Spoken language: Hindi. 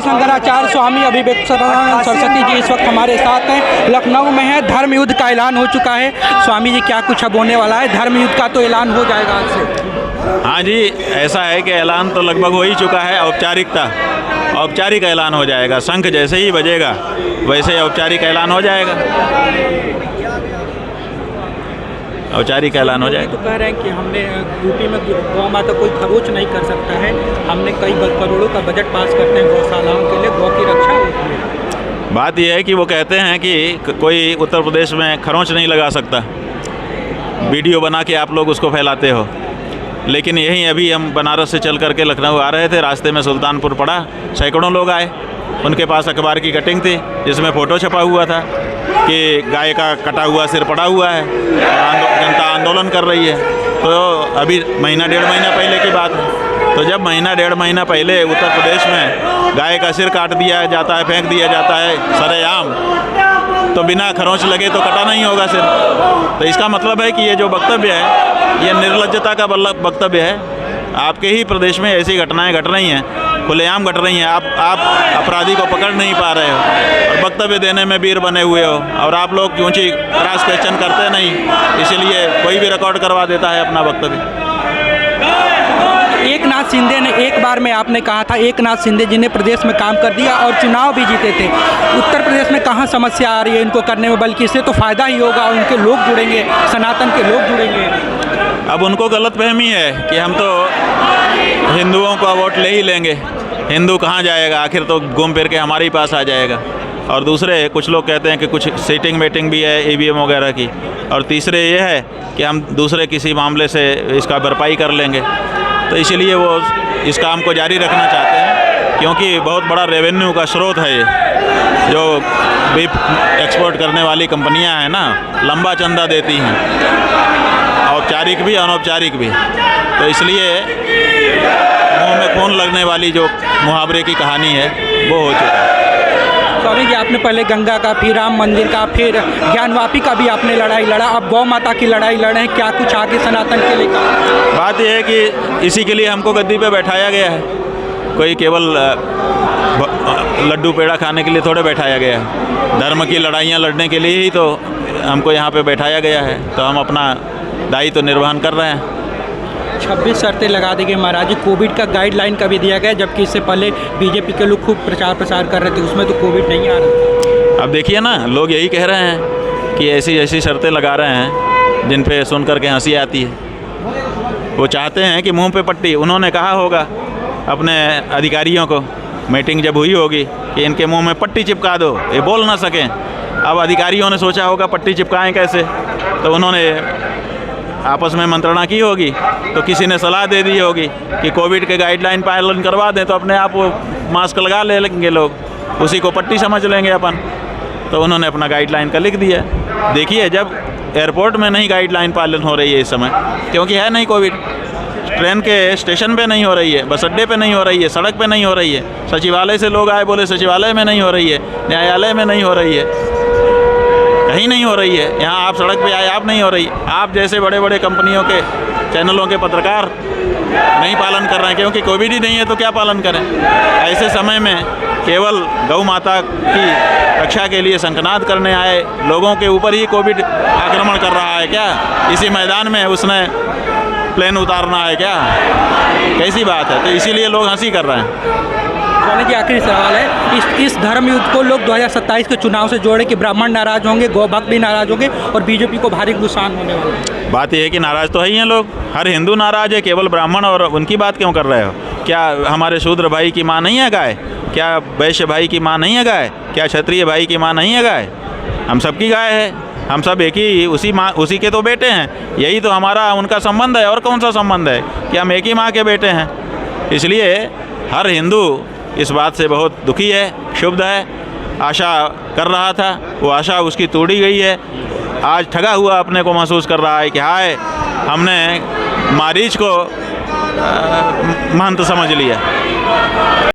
शंकराचार्य स्वामी अभिव्यक्तानंद सरस्वती जी इस वक्त हमारे साथ हैं। लखनऊ में है, धर्म युद्ध का ऐलान हो चुका है। स्वामी जी क्या कुछ अब होने वाला है? धर्म युद्ध का तो ऐलान हो जाएगा आज से। हाँ जी, ऐसा है कि ऐलान तो लगभग हो ही चुका है। औपचारिक ऐलान हो जाएगा। शंख जैसे ही बजेगा वैसे ही औपचारिक ऐलान हो जाएगा। औपचारिक ऐलान हो जाएगा। तो कह रहे हैं कि हमने यूपी में गौ माता कोई खरोच नहीं कर सकता है। हमने कई करोड़ों का बजट पास करते हैं गौशालाओं के लिए, गौ की रक्षा होती है। बात यह है कि वो कहते हैं कि कोई उत्तर प्रदेश में खरोंच नहीं लगा सकता। वीडियो बना के आप लोग उसको फैलाते हो। लेकिन यहीं अभी हम बनारस से चल करके लखनऊ आ रहे थे, रास्ते में सुल्तानपुर पड़ा, सैकड़ों लोग आए। उनके पास अखबार की कटिंग थी जिसमें फ़ोटो छपा हुआ था कि गाय का कटा हुआ सिर पड़ा हुआ है और जनता आंदोलन कर रही है। तो अभी महीना डेढ़ महीना पहले की बात है। तो जब महीना डेढ़ महीना पहले उत्तर प्रदेश में गाय का सिर काट दिया जाता है, फेंक दिया जाता है सरेआम, तो बिना खरोंच लगे तो कटा नहीं होगा सिर। तो इसका मतलब है कि ये जो वक्तव्य है ये निर्लज्जता का वक्तव्य है। आपके ही प्रदेश में ऐसी घटनाएं घट रही हैं, खुलेआम घट रही हैं। आप अपराधी को पकड़ नहीं पा रहे हो और वक्तव्य देने में वीर बने हुए हो, और आप लोग ऊंची क्रॉस क्वेश्चन करते नहीं, इसीलिए कोई भी रिकॉर्ड करवा देता है अपना वक्तव्य। एकनाथ शिंदे ने एक बार में आपने कहा था, एकनाथ शिंदे जी ने प्रदेश में काम कर दिया और चुनाव भी जीते थे। उत्तर प्रदेश में कहाँ समस्या आ रही है इनको करने में, बल्कि इससे तो फ़ायदा ही होगा, उनके लोग जुड़ेंगे, सनातन के लोग जुड़ेंगे। अब उनको गलतफहमी है कि हम तो हिंदुओं का वोट ले ही लेंगे। हिंदू कहाँ जाएगा, आखिर तो घूम फिर के हमारे ही पास आ जाएगा। और दूसरे कुछ लोग कहते हैं कि कुछ सीटिंग वेटिंग भी है ईवीएम वगैरह की। और तीसरे ये है कि हम दूसरे किसी मामले से इसका भरपाई कर लेंगे। तो इसीलिए वो इस काम को जारी रखना चाहते हैं, क्योंकि बहुत बड़ा रेवेन्यू का स्रोत है ये। जो बीफ एक्सपोर्ट करने वाली कंपनियां हैं ना, लंबा चंदा देती हैं, औपचारिक भी अनौपचारिक भी। तो इसलिए मुंह में खून लगने वाली जो मुहावरे की कहानी है वो हो चुका है। स्वामी जी, आपने पहले गंगा का, फिर राम मंदिर का, फिर ज्ञानवापी का भी आपने लड़ाई लड़ा, अब गौ माता की लड़ाई लड़े हैं। क्या कुछ आगे सनातन के लिए कहा? बात यह है कि इसी के लिए हमको गद्दी पे बैठाया गया है। कोई केवल लड्डू पेड़ा खाने के लिए थोड़े बैठाया गया है। धर्म की लड़ाइयाँ लड़ने के लिए ही तो हमको यहाँ पे बैठाया गया है। तो हम अपना दायित्व निर्वहन कर रहे हैं। 26 शर्तें लगा दी गई महाराज जी। कोविड का गाइडलाइन का भी दिया गया, जबकि इससे पहले बीजेपी के लोग खूब प्रचार प्रसार कर रहे थे, उसमें तो कोविड नहीं आ रहा। अब देखिए ना, लोग यही कह रहे हैं कि ऐसी ऐसी शर्तें लगा रहे हैं जिन पे सुन कर के हंसी आती है। वो चाहते हैं कि मुंह पे पट्टी, उन्होंने कहा होगा अपने अधिकारियों को, मीटिंग जब हुई होगी, कि इनके मुंह में पट्टी चिपका दो, ये बोल ना सकें। अब अधिकारियों ने सोचा होगा पट्टी चिपकाएं कैसे, तो उन्होंने आपस में मंत्रणा की होगी। तो किसी ने सलाह दे दी होगी कि कोविड के गाइडलाइन पालन करवा दें, तो अपने आप वो मास्क लगा लेंगे लोग, उसी को पट्टी समझ लेंगे अपन। तो उन्होंने अपना गाइडलाइन का लिख दिया। देखिए, जब एयरपोर्ट में नहीं गाइडलाइन पालन हो रही है इस समय, क्योंकि है नहीं कोविड, ट्रेन के स्टेशन पे नहीं हो रही है, बस अड्डे पे नहीं हो रही है, सड़क पे नहीं हो रही है, सचिवालय से लोग आए बोले सचिवालय में नहीं हो रही है, न्यायालय में नहीं हो रही है, कहीं नहीं हो रही है। यहाँ आप सड़क पे आए, आप नहीं हो रही। आप जैसे बड़े बड़े कंपनियों के चैनलों के पत्रकार नहीं पालन कर रहे हैं, क्योंकि कोविड ही नहीं है तो क्या पालन करें। ऐसे समय में केवल गौ माता की रक्षा के लिए शंखनाद करने आए लोगों के ऊपर ही कोविड आक्रमण कर रहा है क्या? इसी मैदान में उसने प्लेन उतारना है क्या? कैसी बात है? तो इसीलिए लोग हंसी कर रहे हैं। स्वामी जी, आखिरी सवाल है, इस धर्म युद्ध को लोग 2027 के चुनाव से जोड़े कि ब्राह्मण नाराज होंगे, गौ भक्त भी नाराज होंगे और बीजेपी को भारी नुकसान होने वाला है। बात यह है कि नाराज तो है ही हैं लोग। हर हिंदू नाराज है, केवल ब्राह्मण और उनकी बात क्यों कर रहे हो? क्या हमारे शूद्र भाई की माँ नहीं है गाय? क्या वैश्य भाई की माँ नहीं है गाय? क्या क्षत्रिय भाई की माँ नहीं है गाय? हम सबकी गाय है। हम सब एक ही उसी के तो बेटे हैं। यही तो हमारा उनका संबंध है। और कौन सा संबंध है कि हम एक ही माँ के बेटे हैं? इसलिए हर हिंदू इस बात से बहुत दुखी है, क्षुब्ध है। आशा कर रहा था, वो आशा उसकी तोड़ी गई है। आज ठगा हुआ अपने को महसूस कर रहा है कि हाय, हमने मारीच को महंत समझ लिया।